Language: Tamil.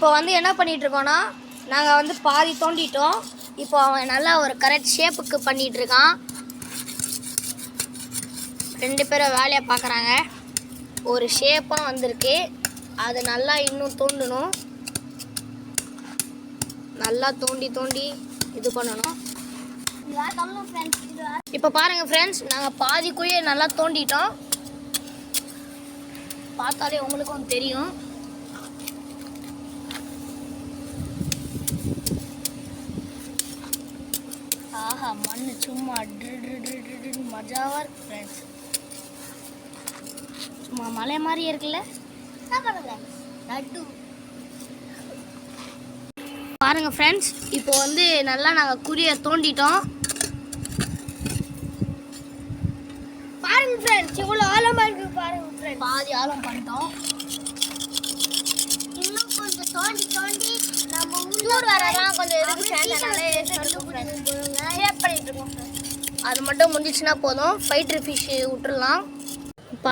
இப்போ வந்து என்ன பண்ணிட்டு இருக்கோம்னா நாங்கள் வந்து பாதி தோண்டிட்டோம். இப்போ அவன் நல்லா ஒரு கரெக்ட் ஷேப்புக்கு பண்ணிட்டு இருக்கான். 2 பேரும் வேலையை பார்க்குறாங்க. ஒரு ஷேப்பாக வந்திருக்கு. அது நல்லா இன்னும் தோண்டணும். நல்லா தோண்டி தோண்டி இது பண்ணணும். இப்போ பாருங்கள் ஃப்ரெண்ட்ஸ், நாங்கள் பாதி குழியை நல்லா தோண்டிட்டோம். பார்த்தாலே உங்களுக்கும் தெரியும். ஆஹா, மண் சும்மா மஜாவாக இருக்கு ஃப்ரெண்ட்ஸ். சும்மா மலை மாதிரி இருக்குல்ல. பாருங்க ஃப்ரெண்ட்ஸ், இப்போ வந்து நல்லா நாங்கள் குழியை தோண்டிட்டோம். பாருங்க ஃப்ரெண்ட்ஸ், இவ்வளோ ஆழமாக இருக்கு. பாருங்க ஃப்ரெண்ட்ஸ், பாதி ஆழம் பண்ணிட்டோம். இன்னும் கொஞ்சம் தோண்டி தோண்டி நம்ம உள்ளூர் வரலாம் கொஞ்சம் எதுக்கு சேர்ந்தனால பண்ணிட்டு இருக்கோம். அது மட்டும் முடிஞ்சிச்சுன்னா போதும், ஃபைட்டர் ஃபிஷ் விட்டுடலாம்.